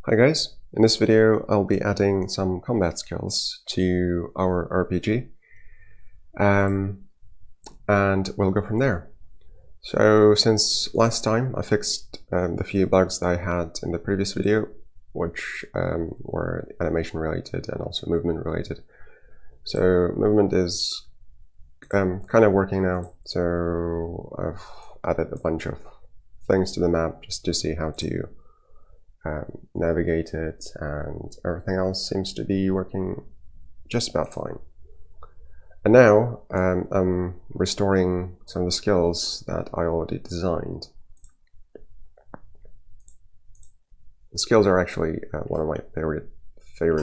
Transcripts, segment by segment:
Hi guys, in this video I'll be adding some combat skills to our RPG and we'll go from there. So since last time I fixed the few bugs that I had in the previous video, which were animation related and also movement related. So movement is kind of working now, so I've added a bunch of things to the map just to see how to navigate it, and everything else seems to be working just about fine. And now I'm restoring some of the skills that I already designed. The skills are actually one of my favorite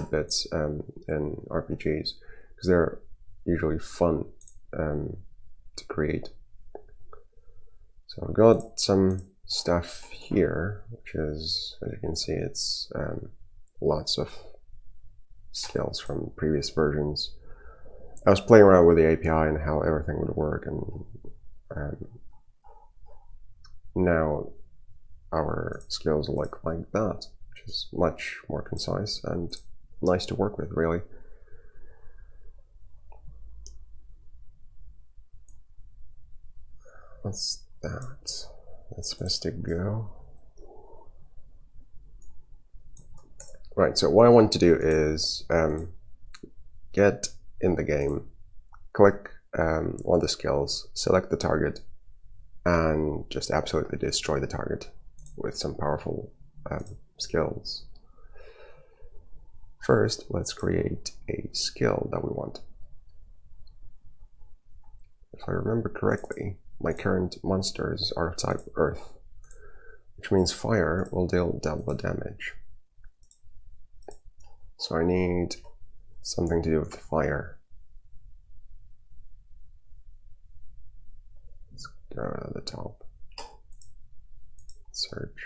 bits in RPGs because they're usually fun to create. So I've got some stuff here, which is, as you can see, it's lots of skills from previous versions. I was playing around with the API and how everything would work, and now our skills look like that, which is much more concise and nice to work with, really. What's that? That's supposed to go. Right, so what I want to do is get in the game, click on the skills, select the target, and just absolutely destroy the target with some powerful skills. First, let's create a skill that we want. If I remember correctly, my current monsters are of type Earth, which means fire will deal double damage. So I need something to do with fire. Let's go to the top. Search.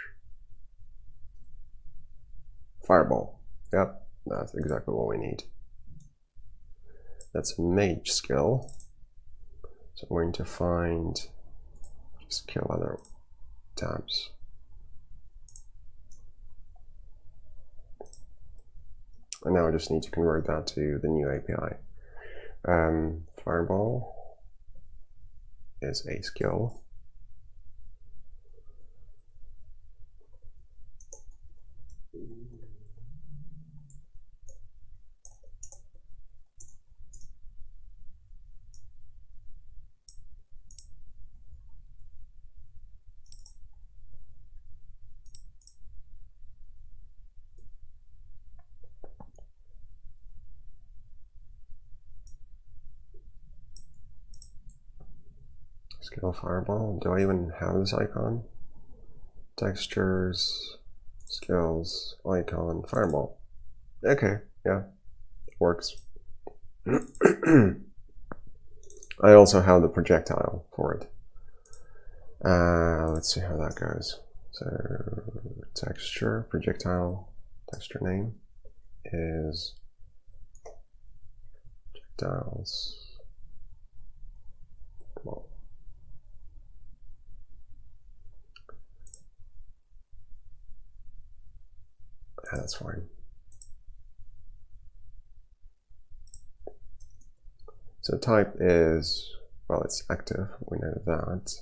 Fireball. Yep, that's exactly what we need. That's a mage skill. So I'm going to find, just kill other tabs. And now I just need to convert that to the new API. Fireball is a skill. Skill Fireball. Do I even have this icon? Textures, skills, icon, Fireball. Okay, yeah, it works. I also have the projectile for it. Let's see how that goes. So texture, projectile, texture name is projectiles. Well, that's fine. So type is, well, it's active, we know that.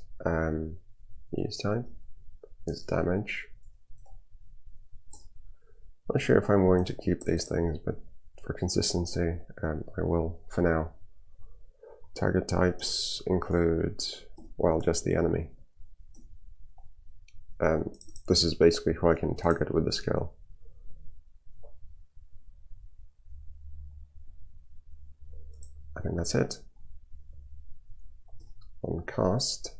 Use type is damage. Not sure if I'm going to keep these things, but for consistency, I will for now. Target types include, well, just the enemy. This is basically who I can target with the skill. I think that's it. On cast,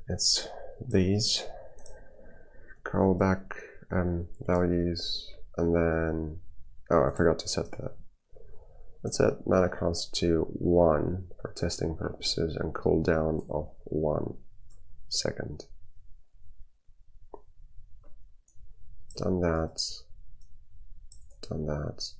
it's these callback values, and then, oh, I forgot to set that. Let's set mana cost to 1 for testing purposes and cooldown of 1 second. Done that. Done that.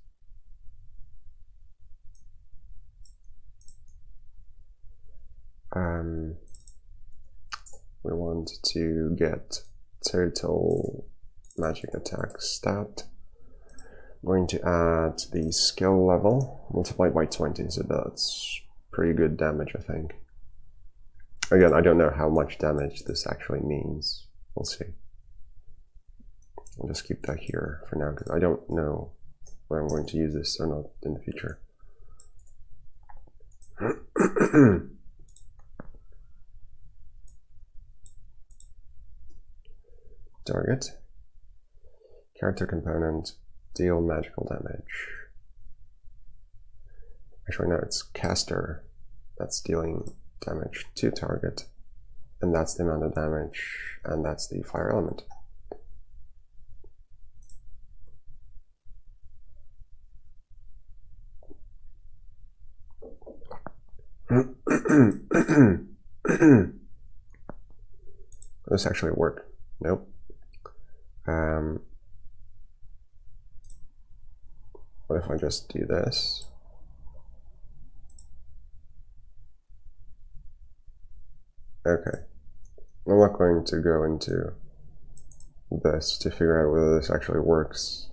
We want to get total magic attack stat. I'm going to add the skill level multiplied by 20, so that's pretty good damage, I think. Again, I don't know how much damage this actually means. We'll see. I'll just keep that here for now because I don't know whether I'm going to use this or not in the future. Target. Character component. Deal magical damage. Actually, no, it's caster that's dealing damage to target. And that's the amount of damage, and that's the fire element. Does this actually work? Nope. What if I just do this? Okay. I'm not going to go into this to figure out whether this actually works.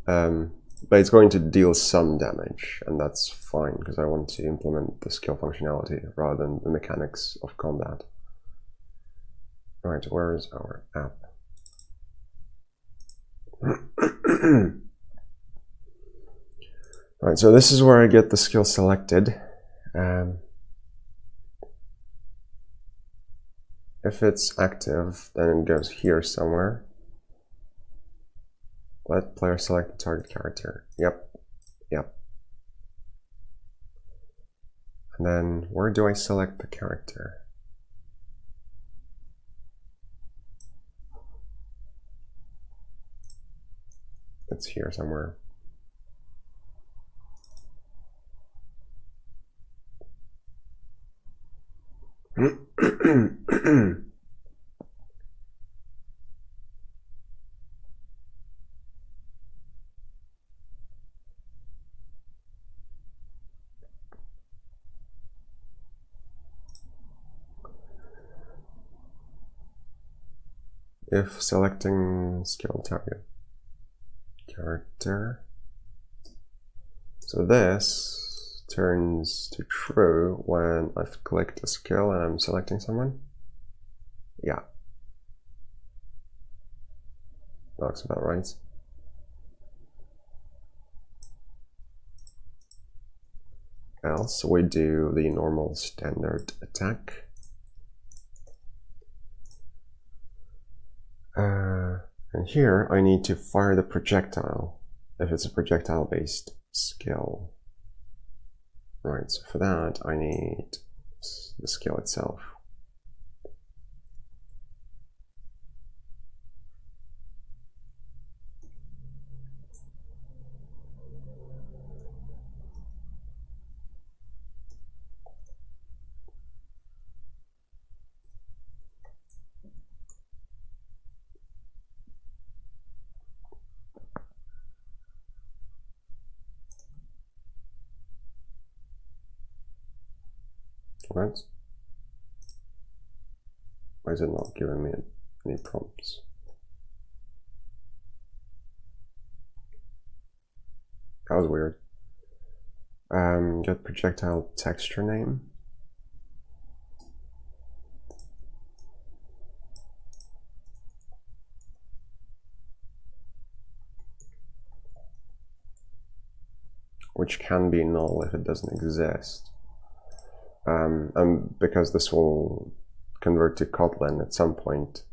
But it's going to deal some damage, and that's fine because I want to implement the skill functionality rather than the mechanics of combat. Right, where is our app? Right, so this is where I get the skill selected. If it's active, then it goes here somewhere. Let player select the target character. Yep. And then where do I select the character? It's here somewhere. If selecting skill target character, so this turns to true when I've clicked a skill and I'm selecting someone. Yeah, looks about right. Else we do the normal standard attack. And here I need to fire the projectile if it's a projectile based skill. Right, so for that I need the skill itself. Right. Why is it not giving me any prompts? That was weird. Get projectile texture name. Which can be null if it doesn't exist. And because this will convert to Kotlin at some point,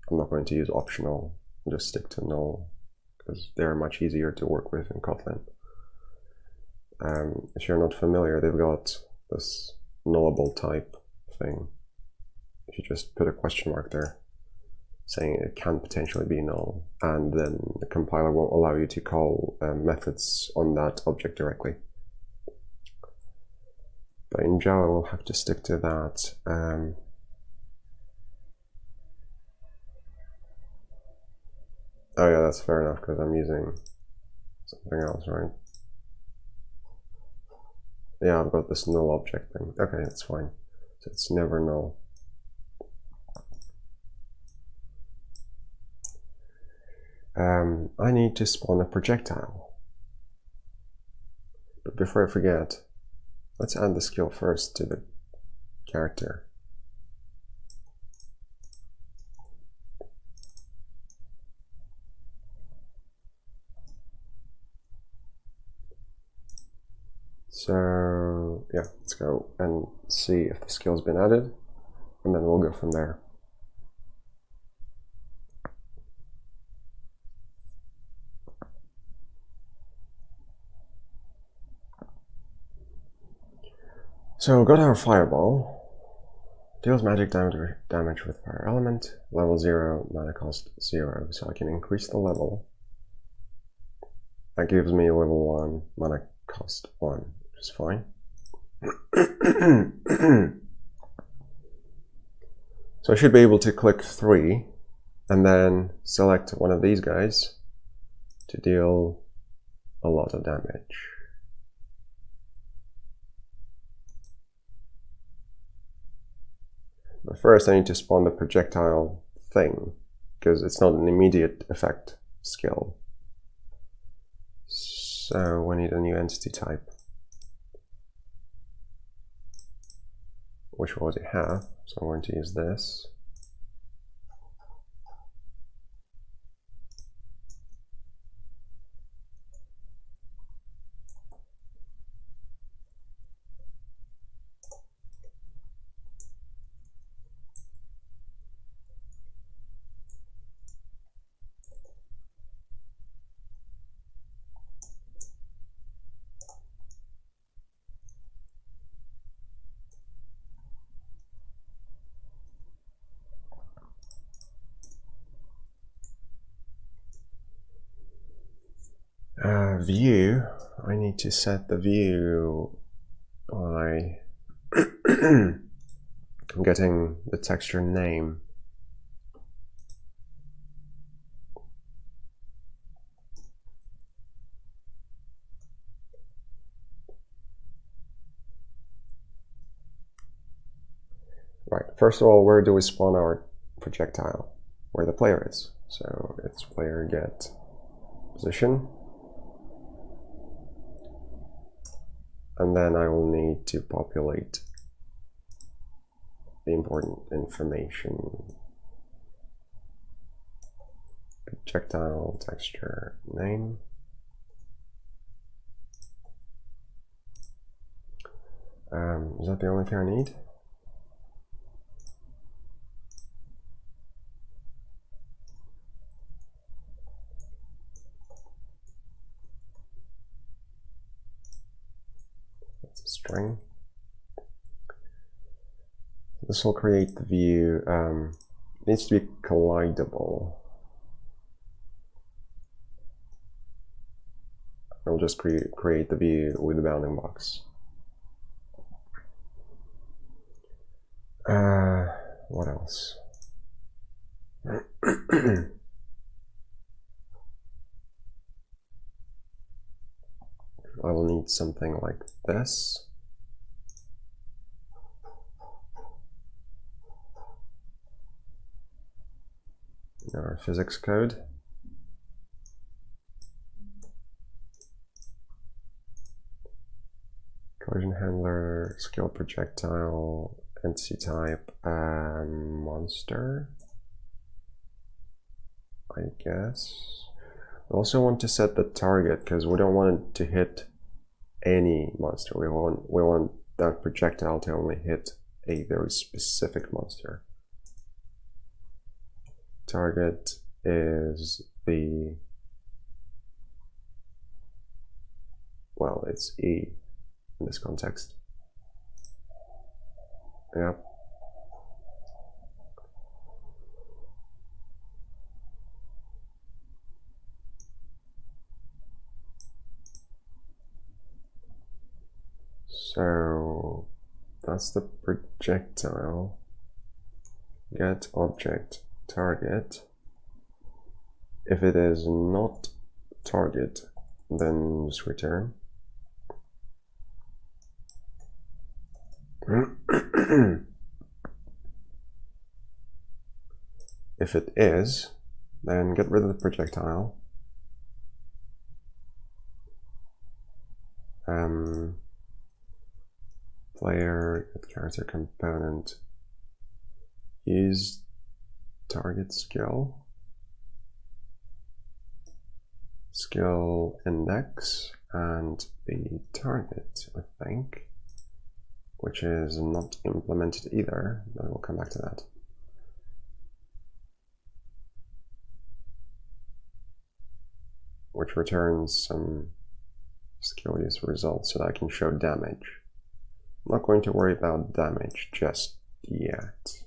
I'm not going to use optional, I'll just stick to null because they're much easier to work with in Kotlin. If you're not familiar, they've got this nullable type thing. If you just put a question mark there, saying it can potentially be null, and then the compiler won't allow you to call methods on that object directly. But in Java, we'll have to stick to that. Oh yeah, that's fair enough because I'm using something else, right? Yeah, I've got this null object thing. Okay, that's fine. So it's never null. I need to spawn a projectile. But before I forget, let's add the skill first to the character. So yeah, let's go and see if the skill's been added, and then we'll go from there. So got our Fireball. Deals magic damage with fire element, level 0, mana cost 0, so I can increase the level. That gives me level 1, mana cost 1, which is fine. So I should be able to click 3 and then select one of these guys to deal a lot of damage. But first I need to spawn the projectile thing, because it's not an immediate effect skill. So we need a new entity type, which we already have, so I'm going to use this. View, I need to set the view by getting the texture name. Right, first of all, where do we spawn our projectile? Where the player is. So it's player get position. And then I will need to populate the important information. Projectile texture name. Is that the only thing I need? That's a string. This will create the view. It needs to be collidable. I'll just create the view with the bounding box. What else? I will need something like this. In our physics code. Collision handler, skill projectile, entity type, monster, I guess. We also want to set the target because we don't want it to hit any monster. We want that projectile to only hit a very specific monster. Target is the, well, it's E in this context. Yep. So that's the projectile. Get object target. If it is not target, then just return. If it is, Then get rid of the projectile. Player, character component, use target skill, skill index, and the target, I think, which is not implemented either, but we'll come back to that. Which returns some skill use results so that I can show damage. I'm not going to worry about damage just yet.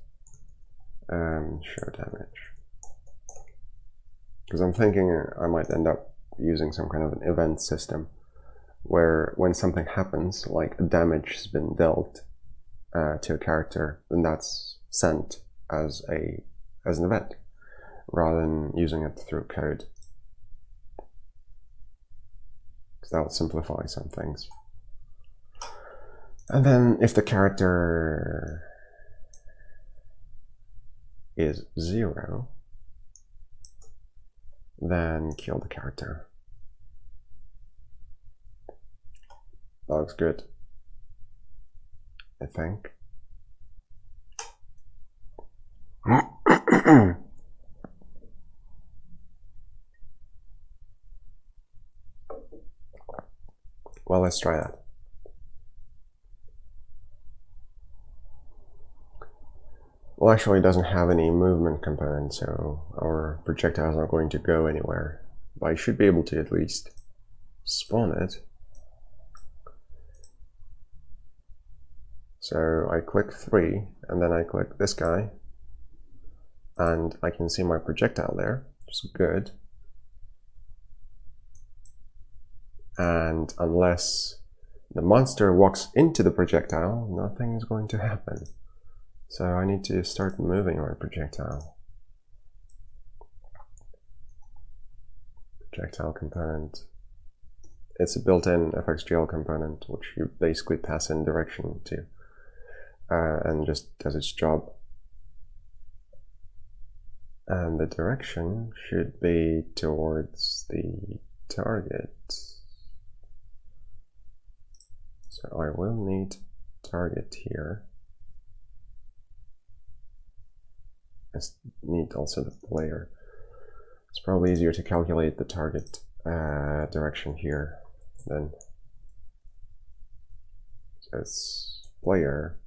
Show damage. Because I'm thinking I might end up using some kind of an event system where when something happens, like damage has been dealt to a character, then that's sent as an event, rather than using it through code. Because that will simplify some things. And then if the character is 0, then kill the character. That looks good, I think. Well, let's try that. Well, actually, it doesn't have any movement component, so our projectile is not going to go anywhere. But I should be able to at least spawn it. So I click 3, and then I click this guy, and I can see my projectile there, which is good. And unless the monster walks into the projectile, nothing is going to happen. So I need to start moving my projectile. Projectile component. It's a built-in FXGL component, which you basically pass in direction to, and just does its job. And the direction should be towards the target. So I will need target here. I need also the player. It's probably easier to calculate the target direction here then. So it's player,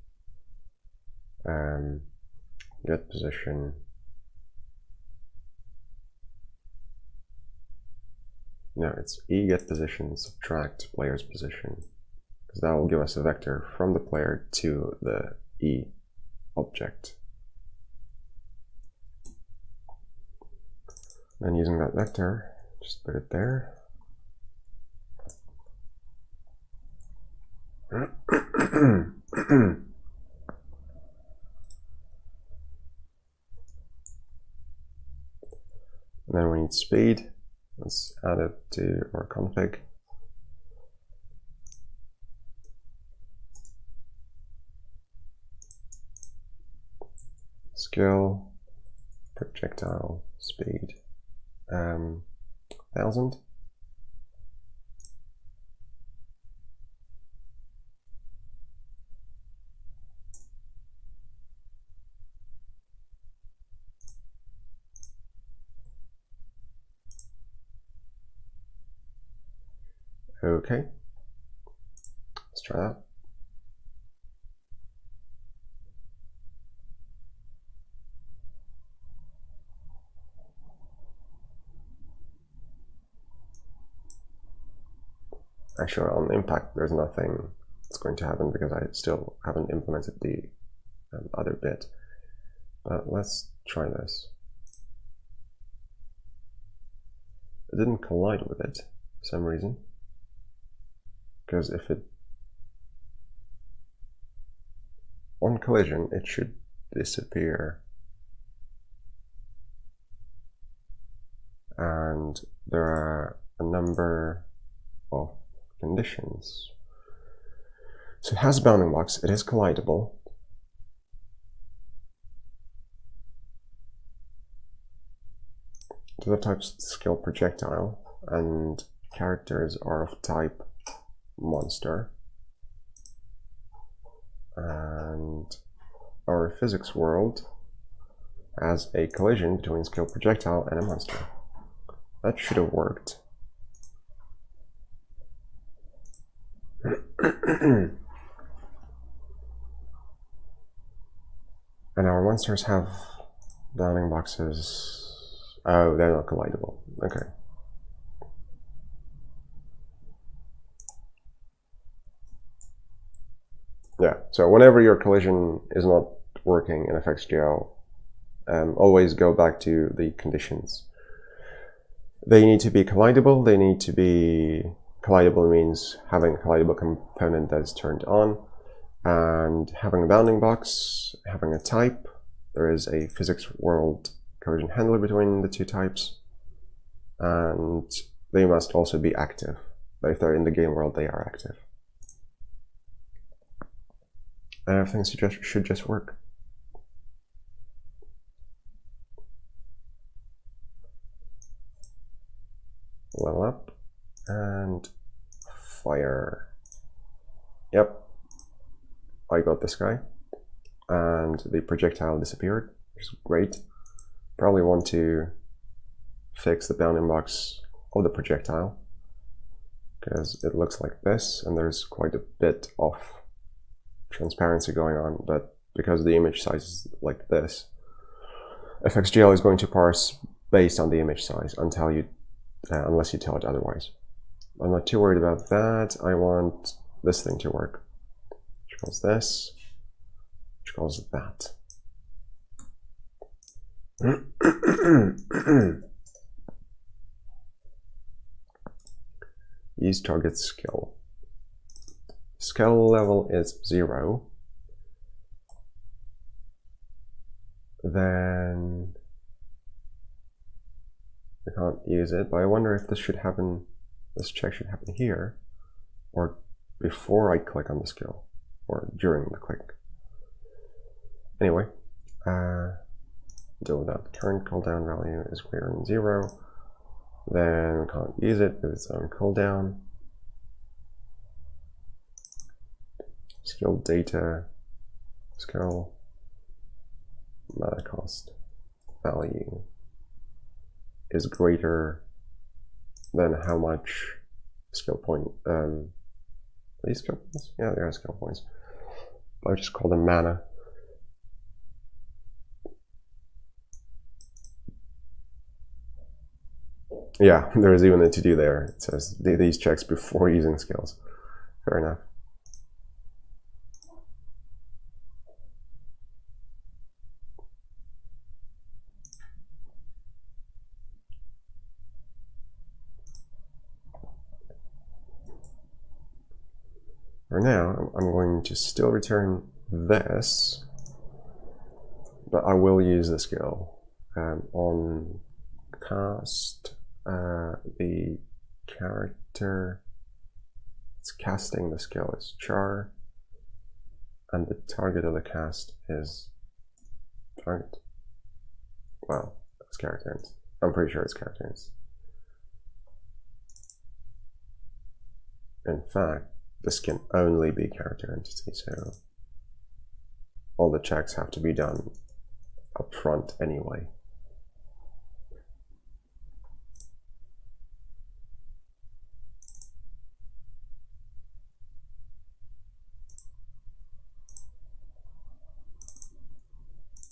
get position, no, it's E get position, subtract player's position, because that will give us a vector from the player to the E object. Then using that vector, just put it there. And then we need speed. Let's add it to our config. Skill, projectile, speed. 1000. Okay, let's try that. Actually, on impact, there's nothing that's going to happen because I still haven't implemented the other bit. But let's try this. It didn't collide with it for some reason. Because if it, on collision, it should disappear. And there are a number of conditions. So it has a bounding box, it is collidable. the type skill projectile, and characters are of type monster. And our physics world has a collision between skill projectile and a monster. That should have worked. And our monsters have bounding boxes. Oh, they're not collidable. Okay. Yeah, so whenever your collision is not working in FXGL, always go back to the conditions. They need to be collidable. They need to be collidable means having a collidable component that is turned on, and having a bounding box, having a type. There is a physics world collision handler between the two types, and they must also be active. But if they're in the game world, they are active. And everything should just work. Level up and fire. Yep, I got this guy, and the projectile disappeared, which is great. Probably want to fix the bounding box of the projectile because it looks like this, and there's quite a bit of transparency going on, but because the image size is like this, FXGL is going to parse based on the image size until you unless you tell it otherwise. I'm not too worried about that. I want this thing to work, which calls this, which calls that. Use target skill. Skill level is 0. Then I can't use it, but I wonder if this should happen, this check should happen here, or before I click on the skill, or during the click. Anyway, deal with that. Current cooldown value is greater than 0. Then we can't use it with its own cooldown. Skill data, skill, mana cost, value is greater than how much skill point, these skill points? Yeah, there are skill points. But I just call them mana. Yeah, there is even a to do there. It says these checks before using skills. Fair enough. For now, I'm going to still return this, but I will use the skill on cast. The character it's casting the skill is char, and the target of the cast is target. Well, it's character. I'm pretty sure it's character. In fact, this can only be character entity, so all the checks have to be done up front anyway.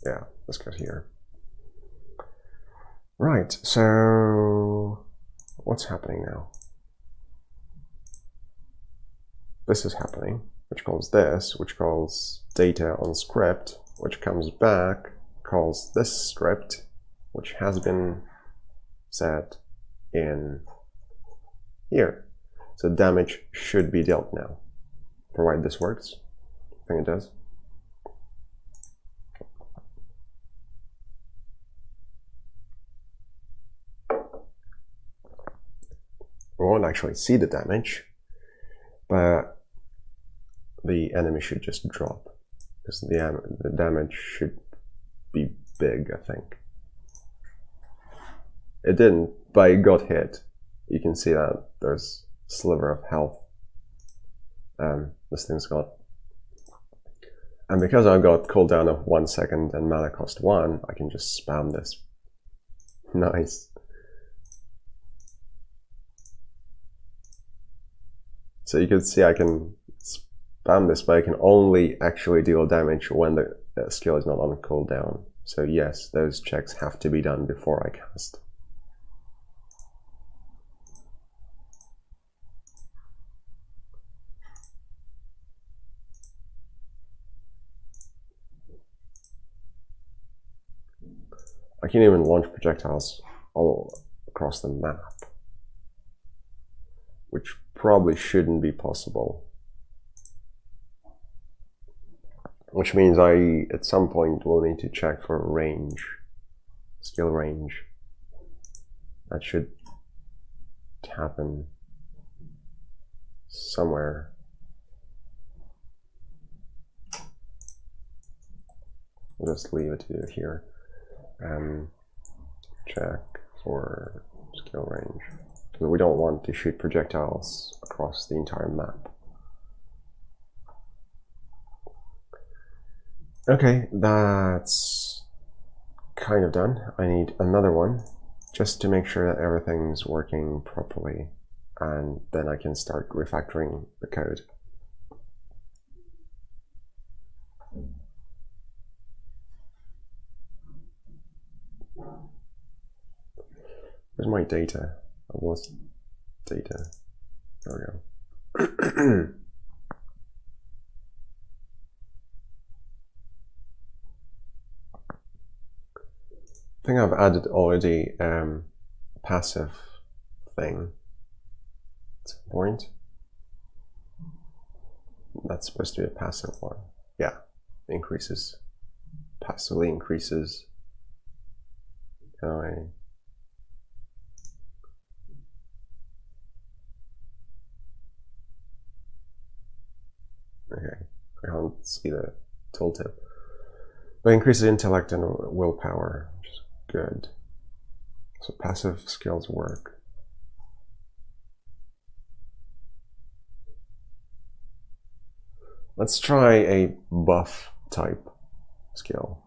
Yeah, let's go here. Right, so what's happening now? This is happening, which calls this, which calls data on script, which comes back, calls this script, which has been set in here. So damage should be dealt now, provided this works. I think it does. We won't actually see the damage, but the enemy should just drop, because the damage should be big, I think. It didn't, but it got hit. You can see that there's a sliver of health this thing's got. And because I've got cooldown of 1 second and mana cost 1, I can just spam this. Nice. So you can see I can spam this, but I can only actually deal damage when the skill is not on cooldown. So yes, those checks have to be done before I cast. I can even launch projectiles all across the map, which probably shouldn't be possible. Which means I, at some point, will need to check for range, skill range. That should happen somewhere. I'll just leave it here. Check for skill range. Because we don't want to shoot projectiles across the entire map. Okay, that's kind of done. I need another one just to make sure that everything's working properly, and then I can start refactoring the code. Where's my data? I lost data. There we go. I think I've added already passive thing at some point. That's supposed to be a passive one. Yeah, increases. Passively increases. Okay, I can't see the tooltip. But increases intellect and willpower, which is good. So passive skills work. Let's try a buff type skill.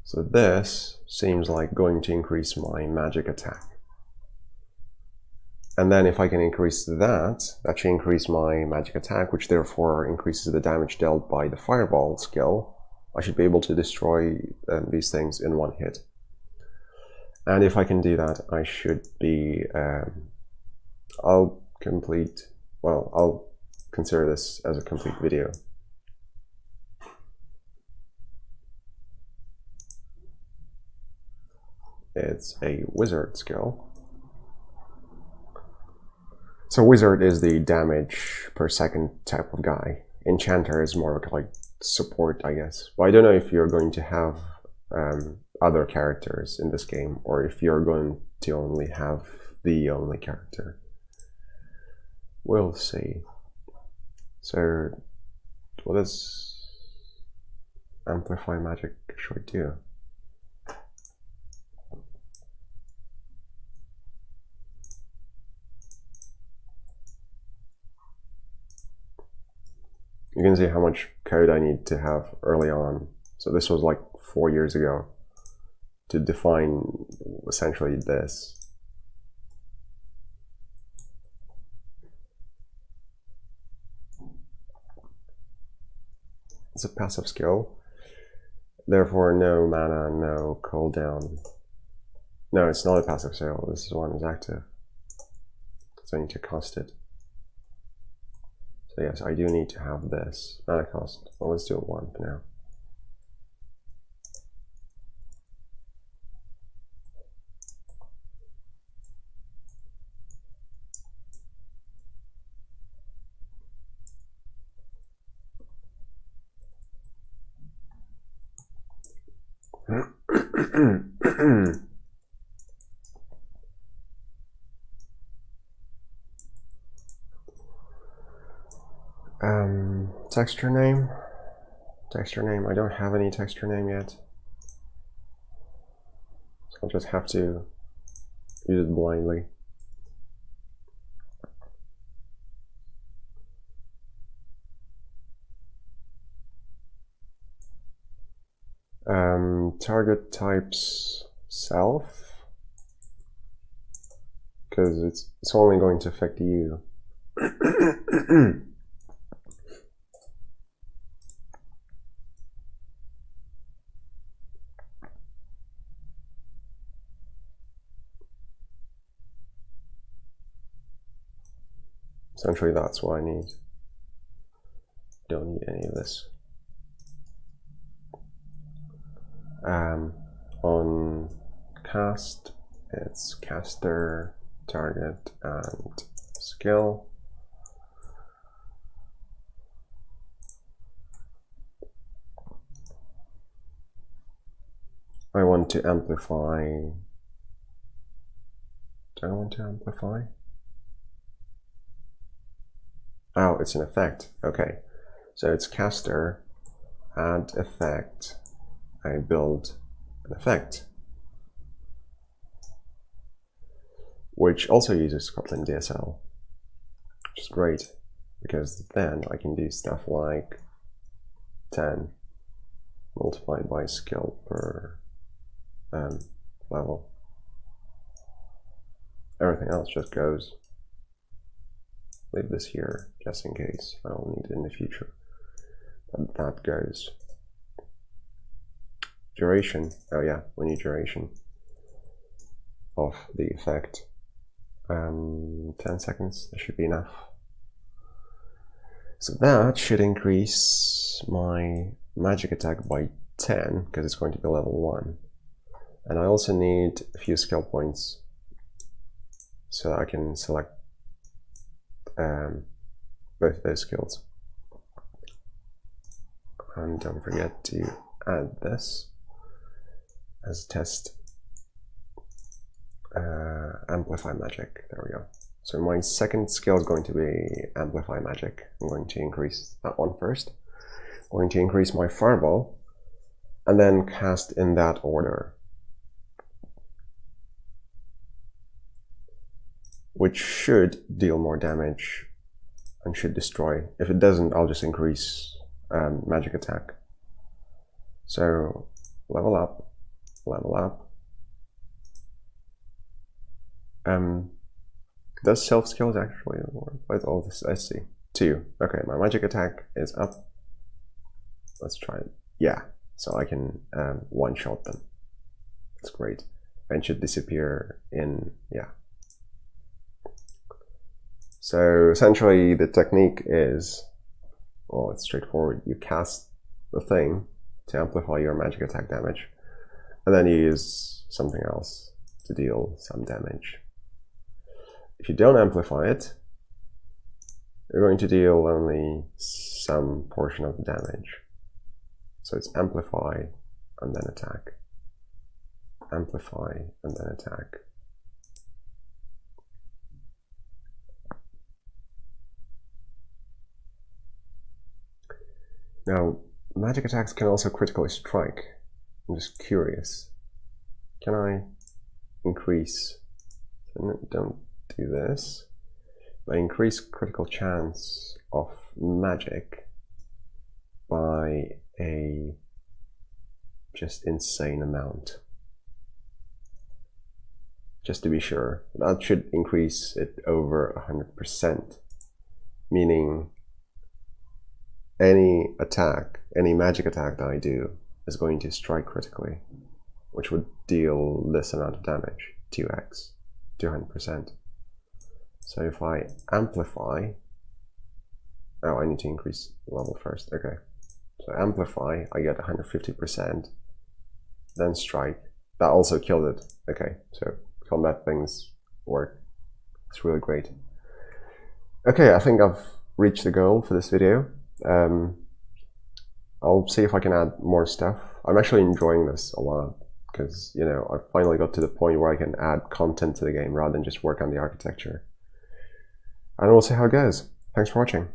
So this seems like going to increase my magic attack. And then if I can increase that should increase my magic attack, which therefore increases the damage dealt by the Fireball skill. I should be able to destroy these things in one hit. And if I can do that, I should be... I'll consider this as a complete video. It's a wizard skill. So wizard is the damage per second type of guy. Enchanter is more like support, I guess. But I don't know if you're going to have other characters in this game, or if you're going to only have the only character. We'll see. So what does Amplify Magic should do? You can see how much code I need to have early on. So this was like 4 years ago to define essentially this. It's a passive skill. Therefore, no mana, no cooldown. No, it's not a passive skill. This is one is active. So I need to cast it. So yes, I do need to have this. Mana cost. Well, let's do it 1 for now. Texture name. Texture name. I don't have any texture name yet. So I'll just have to use it blindly. Target types self, because it's only going to affect you. Essentially, that's what I need. Don't need any of this. On cast, it's caster, target, and skill. I want to amplify. Do I want to amplify? Oh, it's an effect. Okay, so it's caster, add effect. I build an effect, which also uses Kotlin DSL, which is great because then I can do stuff like 10 multiplied by skill per level. Everything else just goes. Leave this here just in case I'll need it in the future. But that goes. Duration. Oh yeah, we need duration of the effect. 10 seconds, that should be enough. So that should increase my magic attack by 10 because it's going to be level 1. And I also need a few skill points so that I can select both those skills. And don't forget to add this as a test. Amplify Magic, there we go. So my second skill is going to be Amplify Magic. I'm going to increase that one first. I'm going to increase my Fireball and then cast in that order, which should deal more damage and should destroy. If it doesn't, I'll just increase magic attack. So level up, level up. Does self skills actually work with all this? I see. 2. Okay, my magic attack is up. Let's try it. Yeah, so I can one-shot them. That's great. And should disappear in, yeah. So essentially the technique is, well, it's straightforward. You cast the thing to amplify your magic attack damage, and then you use something else to deal some damage. If you don't amplify it, you're going to deal only some portion of the damage. So it's amplify and then attack. Amplify and then attack. Now, magic attacks can also critically strike. I'm just curious. Can I increase? Don't do this. But increase critical chance of magic by a just insane amount. Just to be sure. That should increase it over 100%. Meaning any attack, any magic attack that I do is going to strike critically, which would deal this amount of damage, 2x, 200%. So if I amplify, oh, I need to increase level first, okay. So amplify, I get 150%, then strike. That also killed it, okay. So combat things work, it's really great. Okay, I think I've reached the goal for this video. I'll see if I can add more stuff. I'm actually enjoying this a lot because, you know, I finally got to the point where I can add content to the game rather than just work on the architecture. And we'll see how it goes. Thanks for watching.